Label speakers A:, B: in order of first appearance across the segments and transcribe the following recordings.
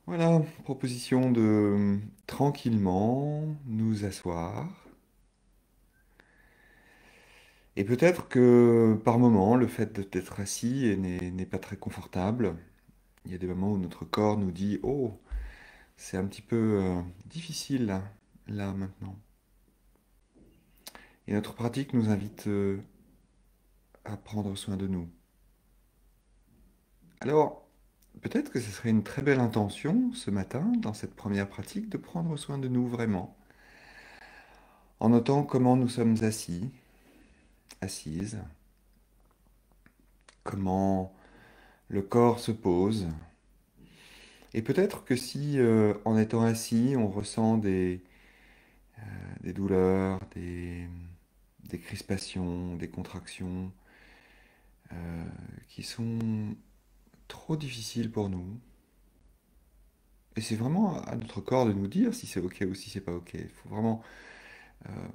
A: Voilà, proposition de tranquillement nous asseoir. Et peut-être que par moment, le fait d'être assis n'est pas très confortable. Il y a des moments où notre corps nous dit: «Oh, c'est un petit peu difficile là maintenant.» Et notre pratique nous invite à prendre soin de nous. Alors, peut-être que ce serait une très belle intention ce matin, dans cette première pratique, de prendre soin de nous vraiment, en notant comment nous sommes assis, assises, comment le corps se pose. Et peut-être que si, en étant assis, on ressent des douleurs, des crispations, des contractions euh, qui sont trop difficiles pour nous, et c'est vraiment à notre corps de nous dire si c'est OK ou si c'est pas OK. Il faut vraiment euh,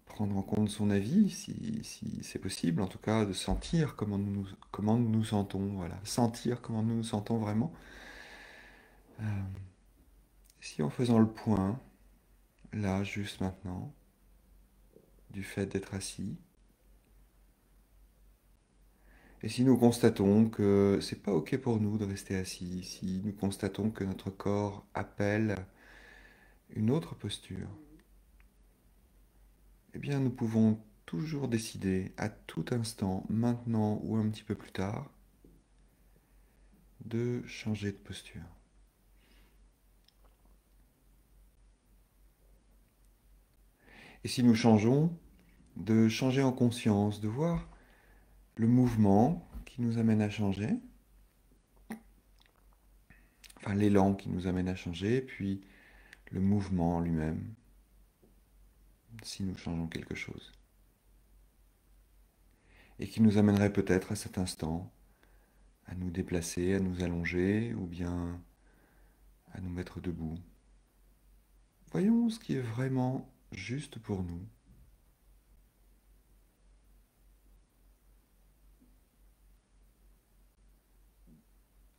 A: prendre en compte son avis, si c'est possible, en tout cas, de sentir comment nous nous sentons, voilà. Sentir comment nous nous sentons vraiment. Euh, Si en faisant le point, là, juste maintenant, du fait d'être assis, et si nous constatons que c'est pas OK pour nous de rester assis, si nous constatons que notre corps appelle une autre posture, eh bien nous pouvons toujours décider à tout instant, maintenant ou un petit peu plus tard, de changer de posture. Et si nous changeons, de changer en conscience, de voir le mouvement qui nous amène à changer, enfin l'élan qui nous amène à changer, puis le mouvement lui-même, si nous changeons quelque chose. Et qui nous amènerait peut-être à cet instant à nous déplacer, à nous allonger ou bien à nous mettre debout. Voyons ce qui est vraiment juste pour nous,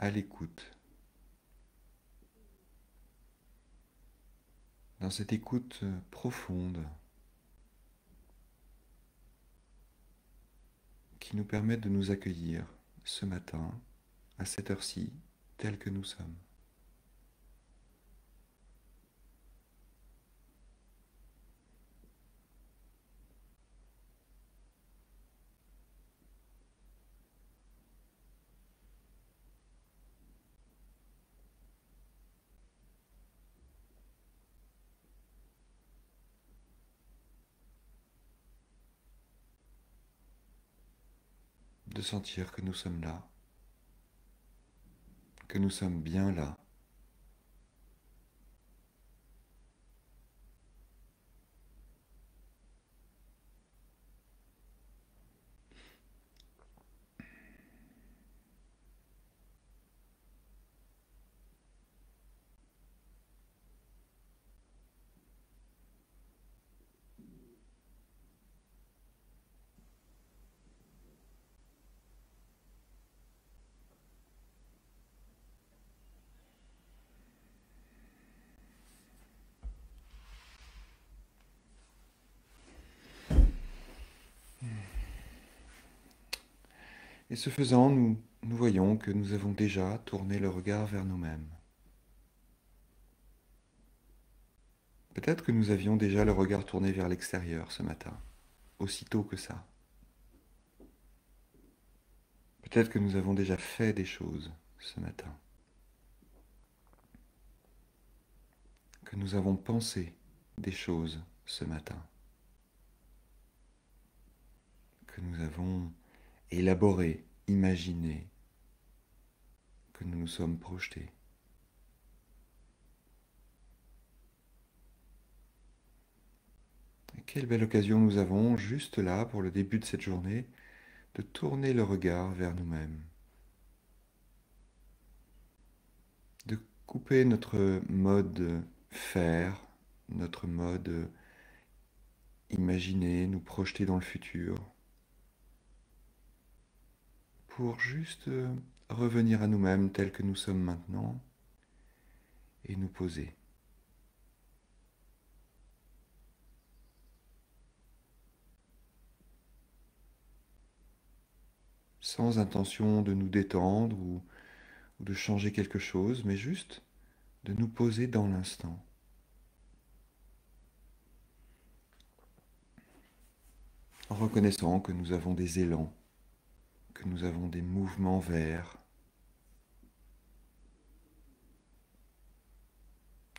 A: à l'écoute. Dans cette écoute profonde qui nous permet de nous accueillir ce matin, à cette heure-ci, telle que nous sommes. De sentir que nous sommes là, que nous sommes bien là. Et ce faisant, nous voyons que nous avons déjà tourné le regard vers nous-mêmes. Peut-être que nous avions déjà le regard tourné vers l'extérieur ce matin, aussitôt que ça. Peut-être que nous avons déjà fait des choses ce matin, que nous avons pensé des choses ce matin, que nous avons élaboré, imaginé, que nous nous sommes projetés. Et quelle belle occasion nous avons, juste là, pour le début de cette journée, de tourner le regard vers nous-mêmes, de couper notre mode faire, notre mode imaginer, nous projeter dans le futur, pour juste revenir à nous-mêmes tels que nous sommes maintenant, et nous poser. Sans intention de nous détendre ou de changer quelque chose, mais juste de nous poser dans l'instant. En reconnaissant que nous avons des élans, que nous avons des mouvements vers,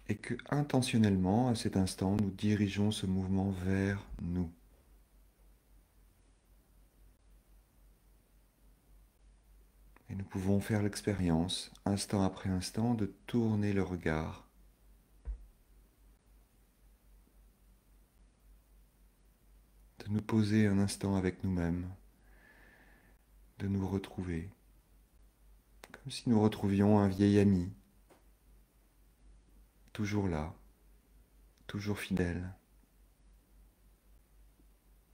A: et que intentionnellement, à cet instant, nous dirigeons ce mouvement vers nous. Et nous pouvons faire l'expérience, instant après instant, de tourner le regard, de nous poser un instant avec nous-mêmes, de nous retrouver, comme si nous retrouvions un vieil ami, toujours là, toujours fidèle,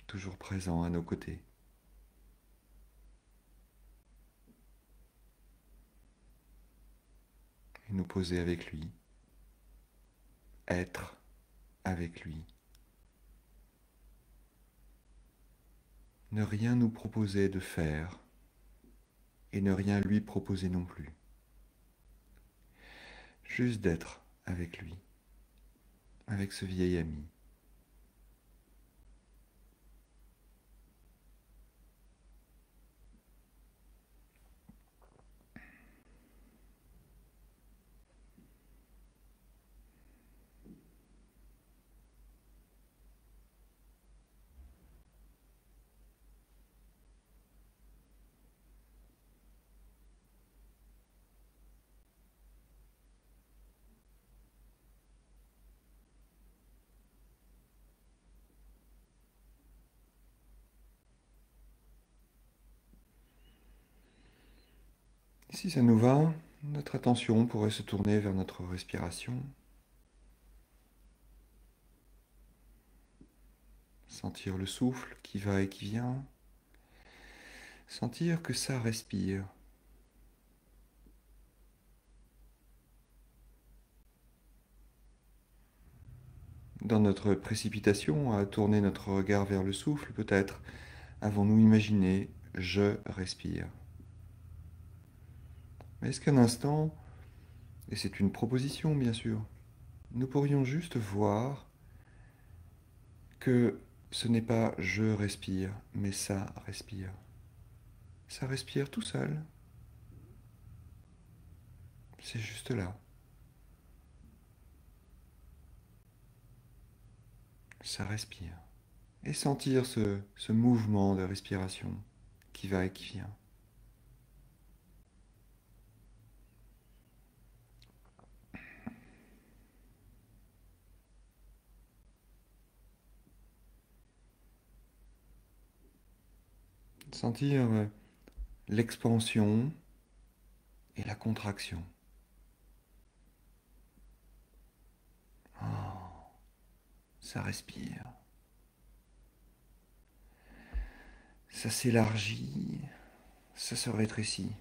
A: toujours présent à nos côtés. Et nous poser avec lui, être avec lui. Ne rien nous proposer de faire et ne rien lui proposer non plus. Juste d'être avec lui, avec ce vieil ami. Et si ça nous va, notre attention pourrait se tourner vers notre respiration. Sentir le souffle qui va et qui vient. Sentir que ça respire. Dans notre précipitation à tourner notre regard vers le souffle, peut-être avons-nous imaginé je respire. Mais est-ce qu'un instant, et c'est une proposition bien sûr, nous pourrions juste voir que ce n'est pas je respire, mais ça respire. Ça respire tout seul. C'est juste là. Ça respire. Et sentir ce mouvement de respiration qui va et qui vient. Sentir l'expansion et la contraction. Oh, ça respire. Ça s'élargit, ça se rétrécit.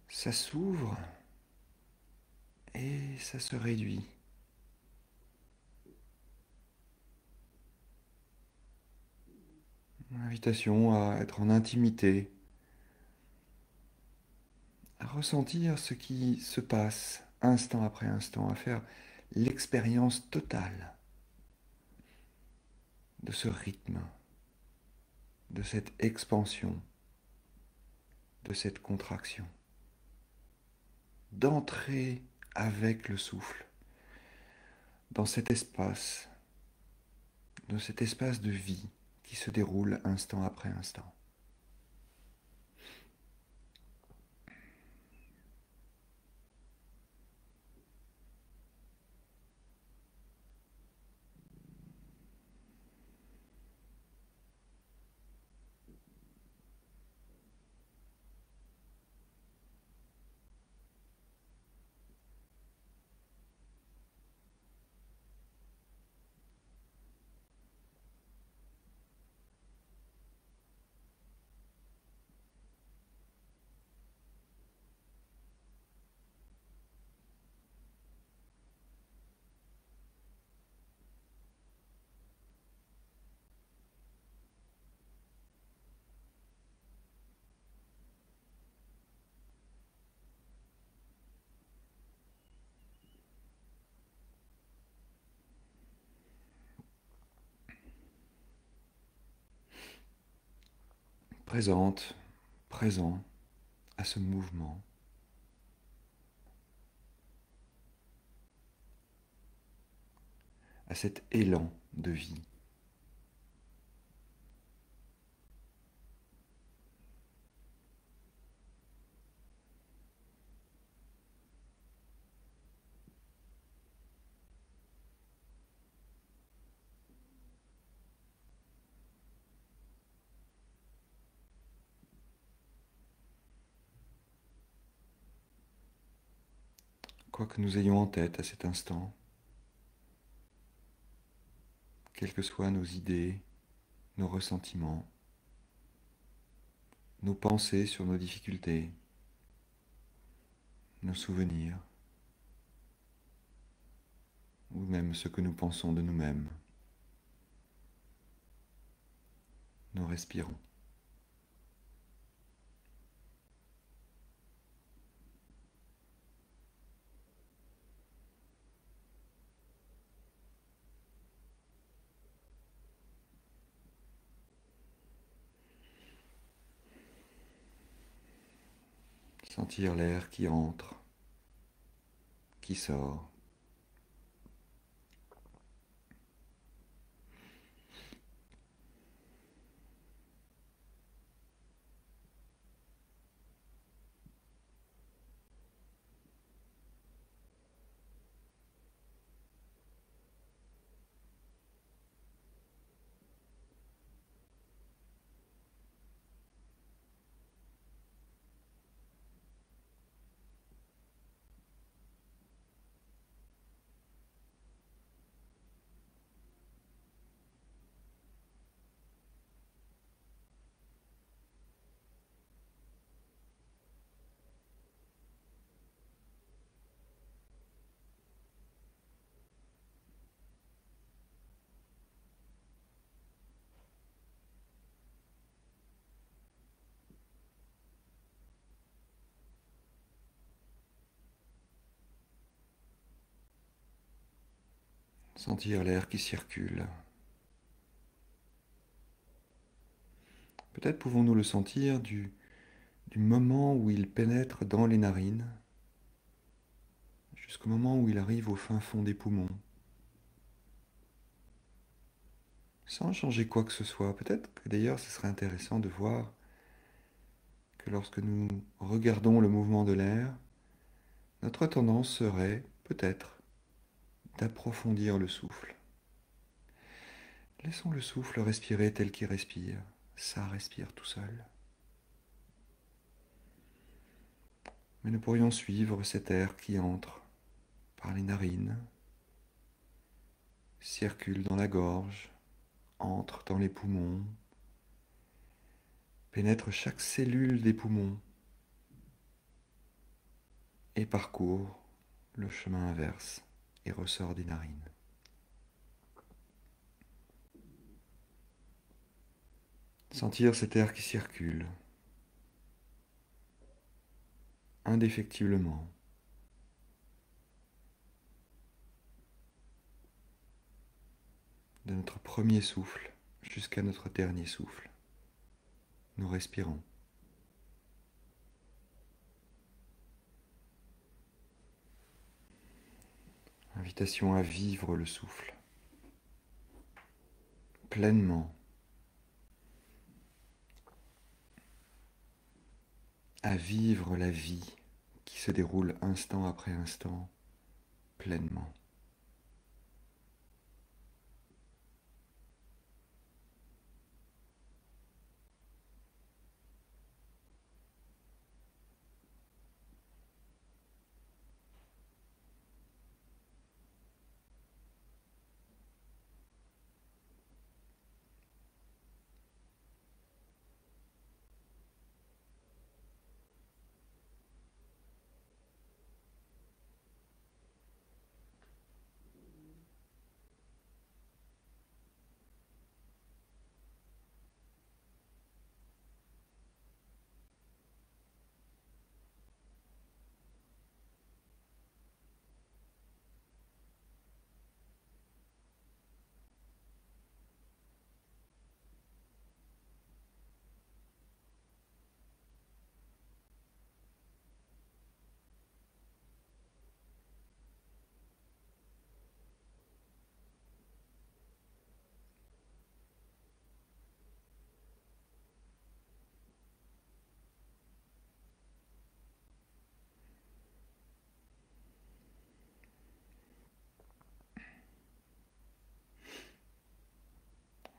A: Ça s'ouvre et ça se réduit. Invitation à être en intimité, à ressentir ce qui se passe instant après instant, à faire l'expérience totale de ce rythme, de cette expansion, de cette contraction, d'entrer avec le souffle dans cet espace, de cet espace de vie qui se déroule instant après instant. présente, présent à ce mouvement, à cet élan de vie. Quoi que nous ayons en tête à cet instant, quelles que soient nos idées, nos ressentiments, nos pensées sur nos difficultés, nos souvenirs, ou même ce que nous pensons de nous-mêmes, nous respirons. Sentir l'air qui entre, qui sort. Sentir l'air qui circule. Peut-être pouvons-nous le sentir du moment où il pénètre dans les narines jusqu'au moment où il arrive au fin fond des poumons, sans changer quoi que ce soit. Peut-être que d'ailleurs ce serait intéressant de voir que lorsque nous regardons le mouvement de l'air, notre tendance serait peut-être d'approfondir le souffle. Laissons le souffle respirer tel qu'il respire. Ça respire tout seul. Mais nous pourrions suivre cet air qui entre par les narines, circule dans la gorge, entre dans les poumons, pénètre chaque cellule des poumons et parcourt le chemin inverse et ressort des narines. Sentir cet air qui circule indéfectiblement. De notre premier souffle jusqu'à notre dernier souffle, nous respirons. Invitation à vivre le souffle pleinement, à vivre la vie qui se déroule instant après instant pleinement.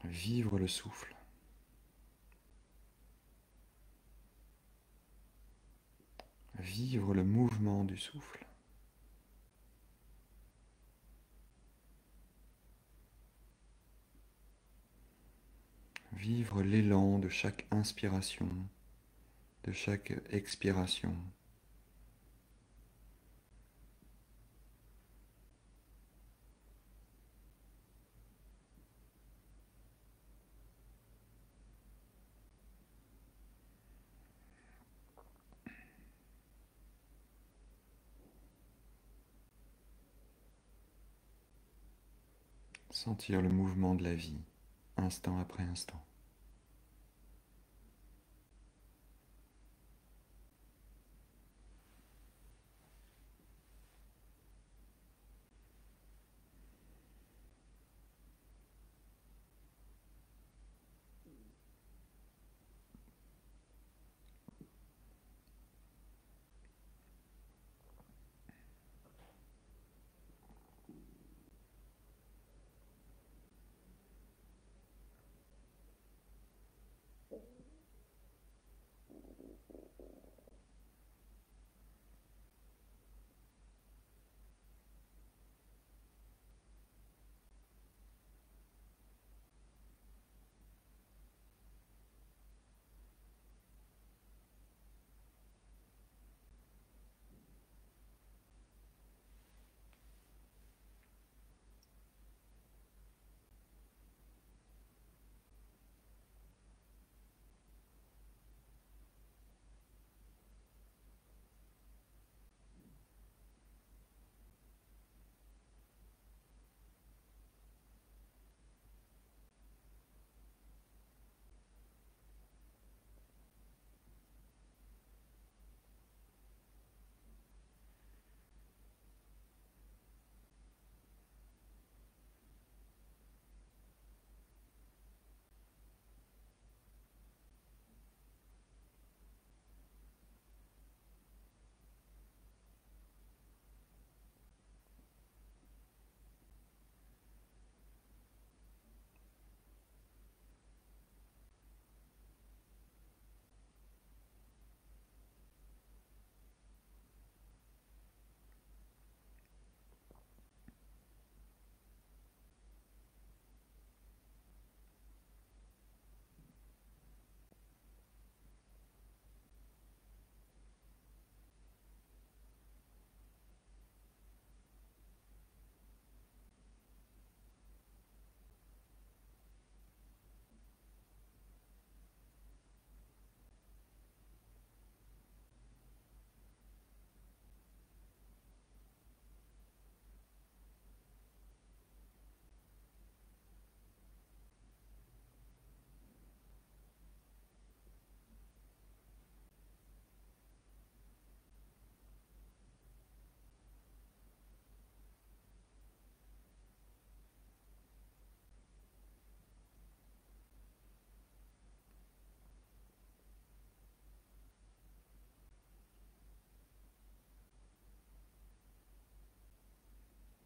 A: Vivre le souffle. Vivre le mouvement du souffle. Vivre l'élan de chaque inspiration, de chaque expiration. Sentir le mouvement de la vie, instant après instant.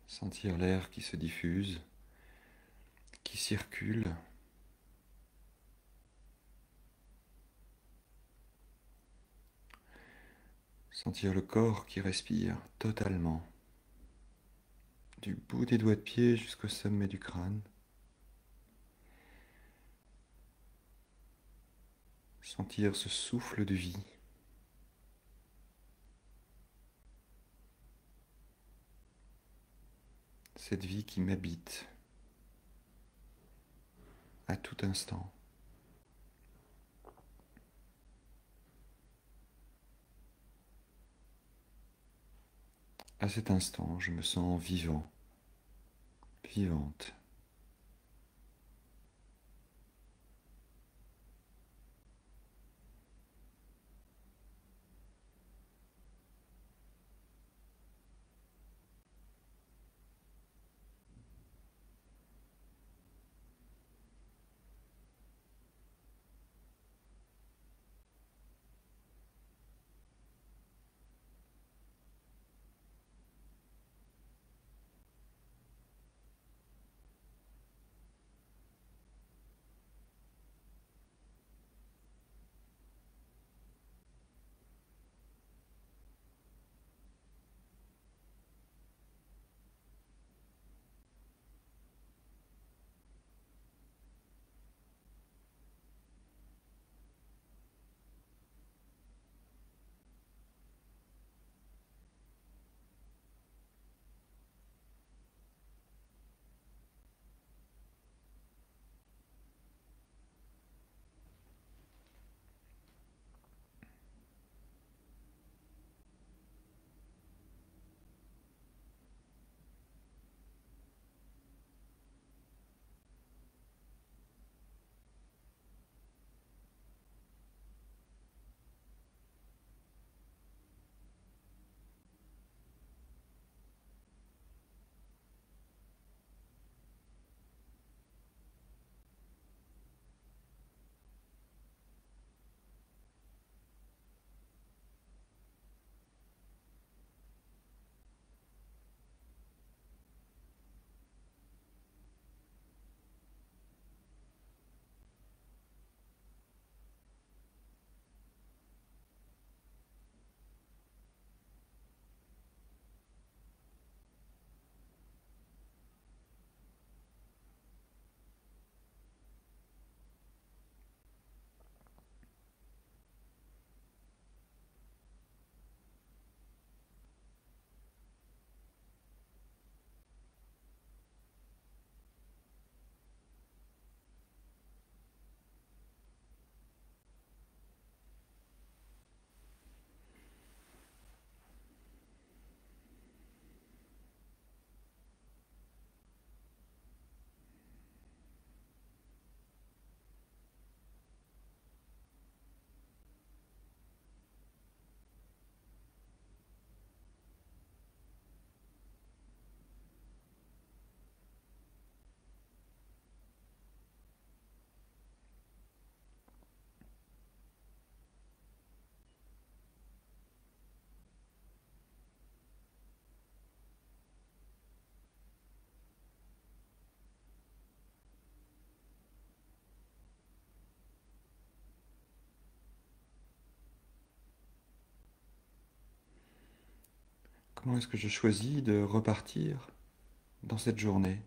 A: Sentir l'air qui se diffuse, qui circule. Sentir le corps qui respire totalement, du bout des doigts de pied jusqu'au sommet du crâne. Sentir ce souffle de vie. Cette vie qui m'habite à tout instant. À cet instant, je me sens vivant, vivante. Comment est-ce que je choisis de repartir dans cette journée?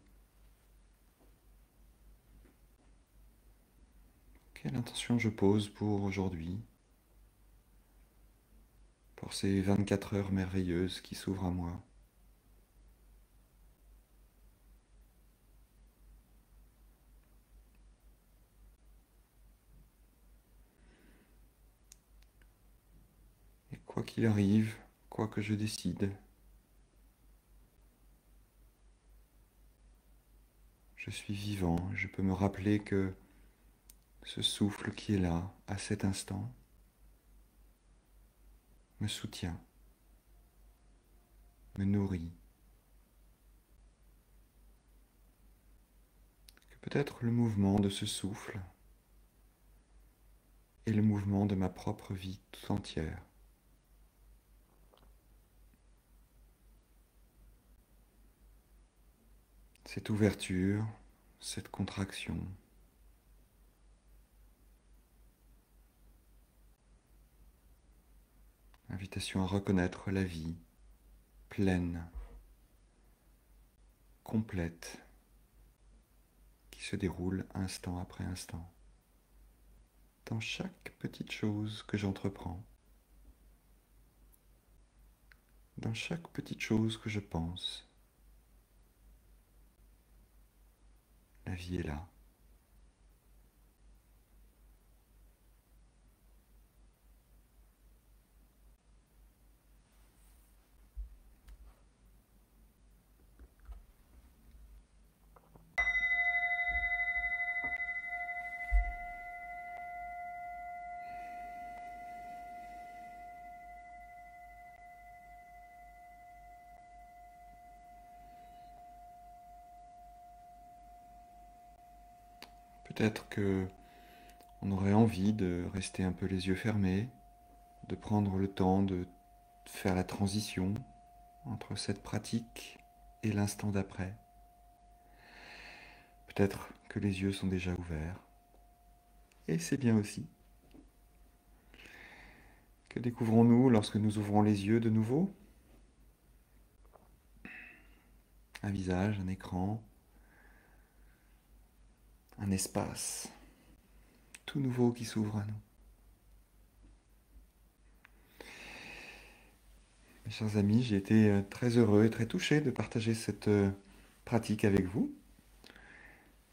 A: Quelle intention je pose pour aujourd'hui, pour ces 24 heures merveilleuses qui s'ouvrent à moi? Et quoi qu'il arrive, quoi que je décide, je suis vivant, je peux me rappeler que ce souffle qui est là, à cet instant, me soutient, me nourrit. Que peut-être le mouvement de ce souffle est le mouvement de ma propre vie tout entière. Cette ouverture, cette contraction, invitation à reconnaître la vie pleine, complète, qui se déroule instant après instant, dans chaque petite chose que j'entreprends, dans chaque petite chose que je pense. La vie est là. Peut-être que on aurait envie de rester un peu les yeux fermés, de prendre le temps de faire la transition entre cette pratique et l'instant d'après. Peut-être que les yeux sont déjà ouverts. Et c'est bien aussi. Que découvrons-nous lorsque nous ouvrons les yeux de nouveau? Un visage, un écran, un espace tout nouveau qui s'ouvre à nous. Mes chers amis, j'ai été très heureux et très touché de partager cette pratique avec vous.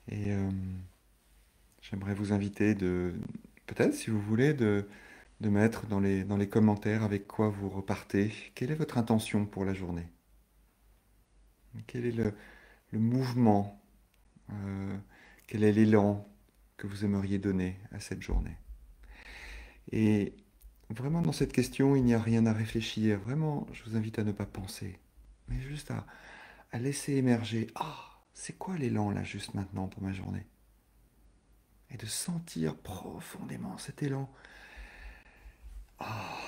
A: Et j'aimerais vous inviter peut-être si vous voulez, de mettre dans les commentaires avec quoi vous repartez. Quelle est votre intention pour la journée? Quel est le mouvement? euh, Quel est l'élan que vous aimeriez donner à cette journée? Et vraiment, dans cette question, il n'y a rien à réfléchir. Vraiment, je vous invite à ne pas penser, mais juste à laisser émerger. Ah, c'est quoi l'élan là, juste maintenant pour ma journée? Et de sentir profondément cet élan. Ah,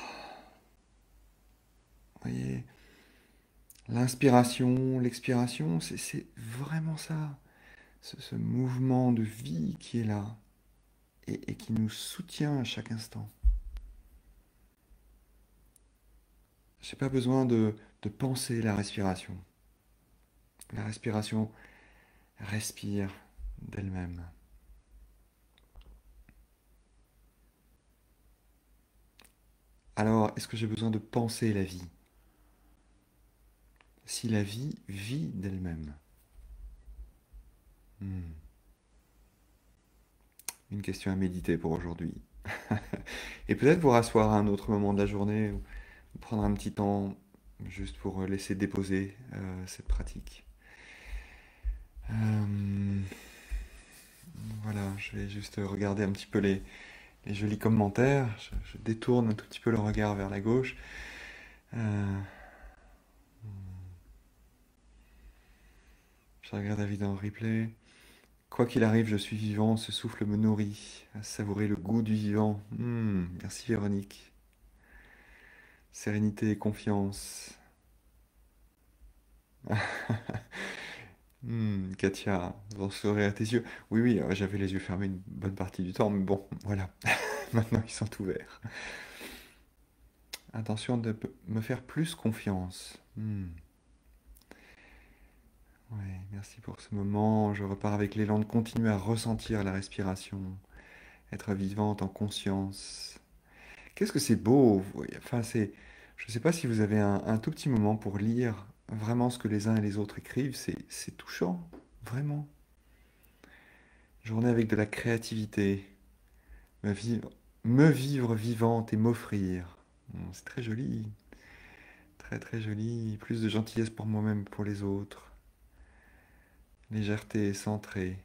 A: vous voyez, l'inspiration, l'expiration, c'est vraiment ça. Ce mouvement de vie qui est là et qui nous soutient à chaque instant. Je n'ai pas besoin de penser la respiration. La respiration respire d'elle-même. Alors, est-ce que j'ai besoin de penser la vie? Si la vie vit d'elle-même. Hmm. Une question à méditer pour aujourd'hui. Et peut-être vous rasseoir à un autre moment de la journée, ou prendre un petit temps juste pour laisser déposer cette pratique. Euh, voilà, je vais juste regarder un petit peu les jolis commentaires. Je détourne un tout petit peu le regard vers la gauche. Euh, je regarde David en replay. Quoi qu'il arrive, je suis vivant, ce souffle me nourrit, à savourer le goût du vivant. Merci Véronique. Sérénité et confiance. Katia, vous sourire à tes yeux. Oui, oui, j'avais les yeux fermés une bonne partie du temps, mais bon, voilà. Maintenant, ils sont ouverts. Intention de me faire plus confiance. Ouais, merci pour ce moment. Je repars avec l'élan de continuer à ressentir la respiration, être vivante en conscience. Qu'est-ce que c'est beau! Enfin, je ne sais pas si vous avez un tout petit moment pour lire vraiment ce que les uns et les autres écrivent. C'est touchant, vraiment. Journée avec de la créativité. Me vivre, me vivre vivante et m'offrir. C'est très joli, très très joli. Plus de gentillesse pour moi-même et pour les autres. Légèreté centrée.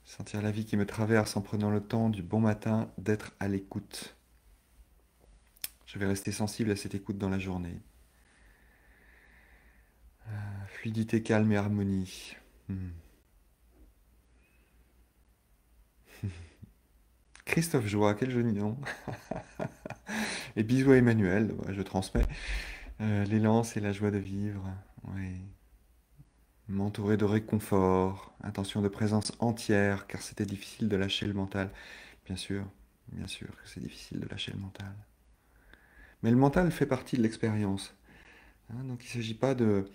A: Sentir la vie qui me traverse en prenant le temps du bon matin d'être à l'écoute. Je vais rester sensible à cette écoute dans la journée. Fluidité, calme et harmonie. Hmm. Christophe Joie, quel joli nom. Et bisous à Emmanuel, ouais, je transmets. L'élan, c'est la joie de vivre. Oui. M'entourer de réconfort, intention de présence entière, car c'était difficile de lâcher le mental. Bien sûr que c'est difficile de lâcher le mental. Mais le mental fait partie de l'expérience, hein, donc il ne s'agit pas de...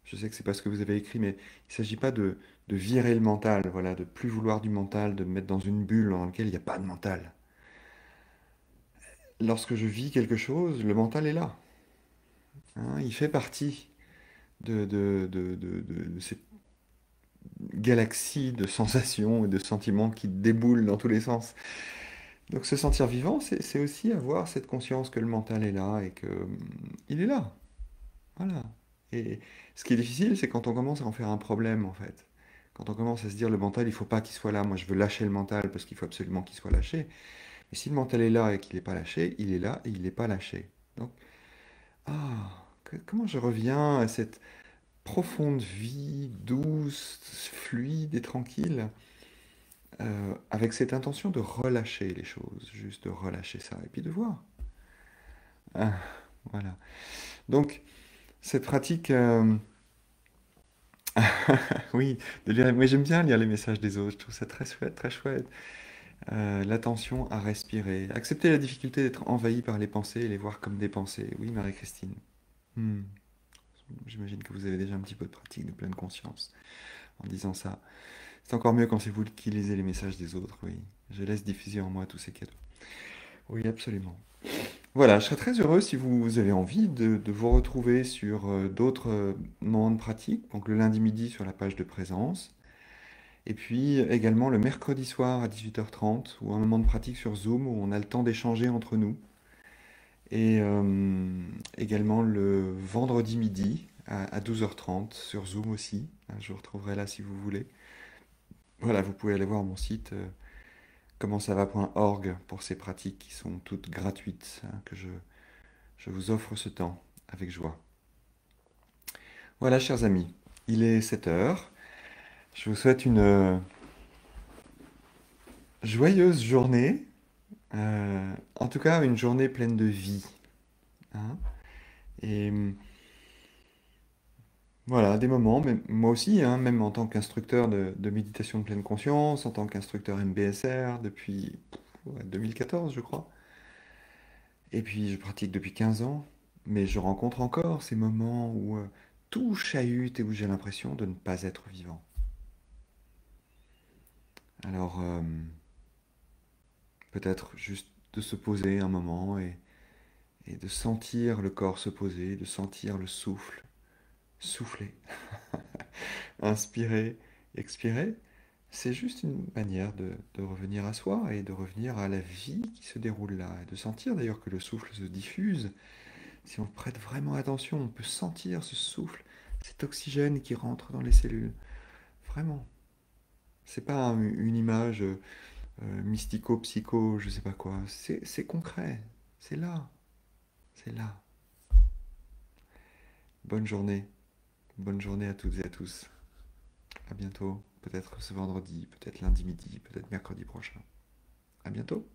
A: Je sais que c'est pas ce que vous avez écrit, mais il ne s'agit pas de virer le mental, voilà, de plus vouloir du mental, de me mettre dans une bulle dans laquelle il n'y a pas de mental. Lorsque je vis quelque chose, le mental est là, hein, il fait partie de cette galaxie de sensations et de sentiments qui déboulent dans tous les sens. Donc se sentir vivant, c'est aussi avoir cette conscience que le mental est là et que il est là. Voilà. Et ce qui est difficile, c'est quand on commence à en faire un problème, en fait. Quand on commence à se dire le mental, il faut pas qu'il soit là. Moi, je veux lâcher le mental parce qu'il faut absolument qu'il soit lâché. Mais si le mental est là et qu'il n'est pas lâché, il est là et il n'est pas lâché. Donc, comment je reviens à cette profonde vie, douce, fluide et tranquille, avec cette intention de relâcher les choses, juste de relâcher ça et puis de voir. Ah, voilà. Donc, cette pratique, oui, moi j'aime bien lire les messages des autres, je trouve ça très chouette, très chouette. L'attention à respirer, accepter la difficulté d'être envahi par les pensées et les voir comme des pensées. Oui, Marie-Christine. Hmm. J'imagine que vous avez déjà un petit peu de pratique de pleine conscience en disant ça. C'est encore mieux quand c'est vous qui lisez les messages des autres, oui. Je laisse diffuser en moi tous ces cadeaux. Oui, absolument. Voilà, je serais très heureux si vous avez envie de vous retrouver sur d'autres moments de pratique, donc le lundi midi sur la page de présence, et puis également le mercredi soir à 18h30, ou un moment de pratique sur Zoom où on a le temps d'échanger entre nous, et également le vendredi midi à 12h30 sur Zoom aussi. Je vous retrouverai là si vous voulez. Voilà, vous pouvez aller voir mon site commentsava.org pour ces pratiques qui sont toutes gratuites, hein, je vous offre ce temps avec joie. Voilà, chers amis, il est 7 heures. Je vous souhaite une joyeuse journée. En tout cas, une journée pleine de vie, hein. Et voilà, des moments, moi aussi, hein, même en tant qu'instructeur de méditation de pleine conscience, en tant qu'instructeur MBSR depuis 2014, je crois. Et puis, je pratique depuis 15 ans. Mais je rencontre encore ces moments où tout chahute et où j'ai l'impression de ne pas être vivant. Alors, peut-être juste de se poser un moment et de sentir le corps se poser, de sentir le souffle, souffler, inspirer, expirer. C'est juste une manière de revenir à soi et de revenir à la vie qui se déroule là. Et de sentir d'ailleurs que le souffle se diffuse. Si on prête vraiment attention, on peut sentir ce souffle, cet oxygène qui rentre dans les cellules. Vraiment. C'est pas une image mystico-psycho, je sais pas quoi. C'est concret. C'est là. C'est là. Bonne journée. Bonne journée à toutes et à tous. À bientôt. Peut-être ce vendredi, peut-être lundi midi, peut-être mercredi prochain. À bientôt.